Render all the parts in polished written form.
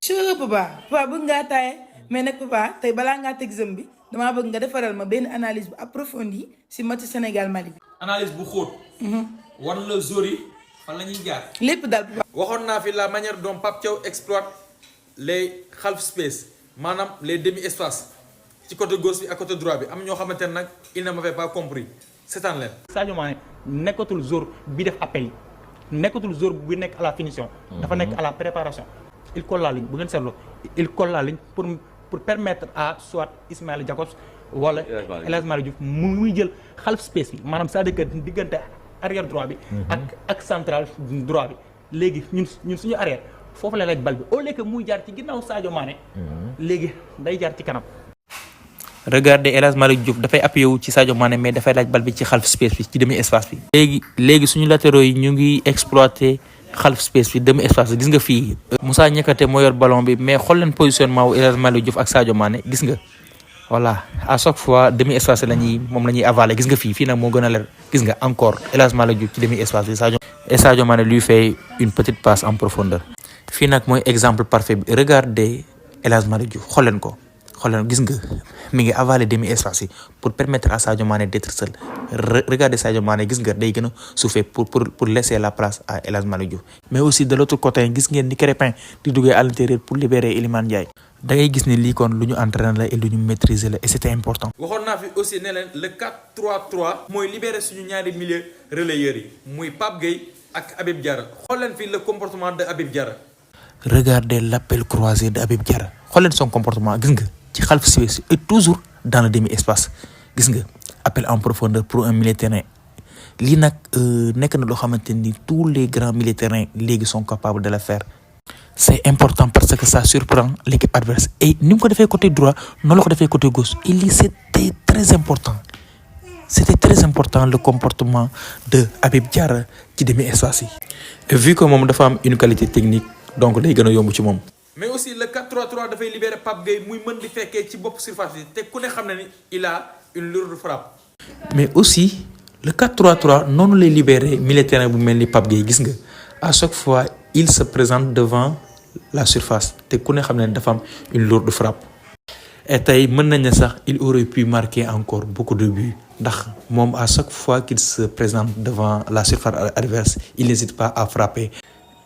Sure papa bëgg ngaa taaye mais nag papa tey balaa ngaa teg zëm bi damaa bëgg nga defaral ma benn analyse bu approfondie si match Sénégal Mali bi. analyse bu xóot. wan la joueurs yi fan la ñuy jaar. lépp daal papa. waxoon naa fi la manière dont Pape Thiaw exploite les half space maanaam les demi espaces ci côté gauche bi ak côté droit bi am ñoo xamante ne nag il ne m'avait pas compris seetaan leen. Sadio Mané nekkatul joueur bi def appel yi nekkatul joueur bi nekk à la finition. dafa nekk à la préparation. il colle la ligne bu ngeen seetloo il colle la ligne pour permettre à soit Ismaïla Jakobs wala El Hadji Malick Diouf muy jël half space bi maanaam c'est-à-dire que diggante arrière droit bi. ak central droit bi léegi ñun suñu arrière foofu la laaj bal bi au lieu que muy jaar ci ginnaaw Sadio Mané. léegi day jaar ci kanam. regardez El Hadji Malick Diouf dafay appuyé wu ci Sadio Mané mais dafay laaj bal bi ci half space bi ci demi espace bi. léegi suñu latéraux yi ñu ngi exploité half space bi demi espace bi gis nga fii. Moussa Niakhaté moo yor ballon bi mais xool leen positionnement wu El Hadji Malick Diouf ak Sadio Mané gis nga voilà à chaque fois demi espace la ñuy avalé gis nga fii nag moo gën a leer gis nga encore El Hadji Malick Diouf ci demi espace bi Sadio Mané lui fait une petite passe en profondeur. fii nag mooy exemple parfait bi regardez El Hadji Malick Diouf xool leen ko. xoolal gis nga mi ngi avalé demi espace yi pour permettre à Sadio Mané d'être seul regardez Sadio Mané gis nga day gën a souffler pour laisser la place à El Hadji Malick Diouf. mais aussi de l'autre côté gis ngeen ni Crépin di duggee à l'intérieur pour libérer Iliman Ndiaye. da ngay gis ni lii kon lu ñu entraîné la et lu ñu maîtriser la et c'était important. waxoon naa fi aussi ne leen le 4-3-3 mooy libérer suñu ñaari milieu relayeurs yi muy Pape Gueye ak Habib Diarra xool leen fii le comportement de Habib Diarra. regardez l'appel croisé de Habib Diarra xool leen son comportement gis nga. ci half space et toujours dans le demi espace gis nga appel en profondeur pour un milieu terrain lii nag nekk na loo xamante ni tous les grands milieux terrain léegi sont capables de le faire. c'est important parce que ça surprend l'équipe adverse et ni mu ko defee côté droit noonu la ko defee côté gauche et lii c'était très important le comportement de Habib Diarra ci demi espace yi. et vu que moom dafa am une qualité technique donc day gën a yomb ci moom. mais aussi le 4-3-3 dafay libérer Pape Gueye muy mën di fekkee ci bopp surface bi te ku ne xam na ni il a une lourde frappe. mais aussi le 4-3-3 noonu lay libérer milieu terrain bu mel ni Pape Gueye gis nga à chaque fois il se présente devant la surface te ku ne xam na ni dafa am une lourde frappe. et tey mën nañ ne sax il aurait pu marquer encore beaucoup de buts ndax moom à chaque fois qu'il se présente devant la surface adverse il n'hésite pas à frapper.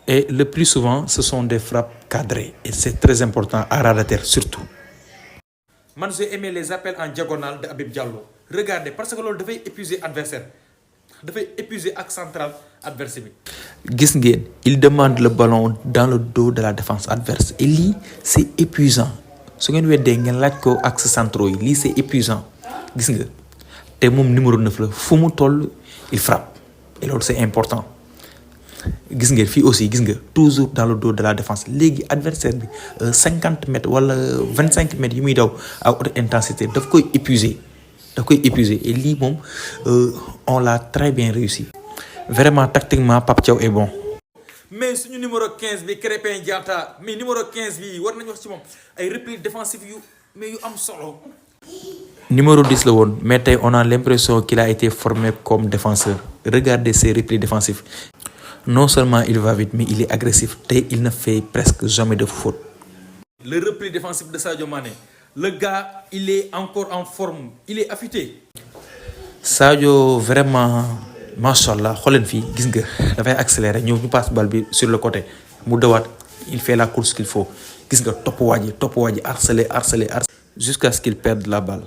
Et le plus souvent, ce sont des frappes cadrées. Et c'est très important à ras de terre surtout. Man, j'ai aimé les appels en diagonale de Habib Diallo. Regardez, parce que l'on devait épuiser l'adversaire. Devait épuiser l'axe central adversaire. Gis ngeen, il demande le ballon dans le dos de la défense adverse. Et lii, c'est épuisant. su ngeen weddee ngeen laaj ko axe centraux yi lii c'est épuisant. Gis nga te moom numéro 9 la fu mu toll il frappe. Et loolu c'est important. gis ngeen fii aussi gis nga toujours dans le dos de la défense léegi adversaire bi 50 mètres wala 25 mètres yi muy daw à haute intensité daf koy épuiser et lii moom on l'a très bien réussi vraiment tactiquement Pape Thiaw est bon. mais suñu numéro 15 bi Krépin Diatta mais numéro 15 bi war nañu wax ci moom ay replis défensifs yu am solo. numéro 10 la woon mais tey on a l'impression qu'il a été formé comme défenseur regardez ses replis défensifs. Non seulement il va vite, mais il est agressif et il ne fait presque jamais de faute. Le repli défensif de Sadio Mané, le gars, il est encore en forme, il est affûté. Sadio vraiment machallah xool leen fii gis nga dafay accélérer ñëw ñu passe balle bi sur le côté mu dawaat il fait la course qu'il faut gis nga topp waa ji harceler jusqu'à ce qu'il perde la balle.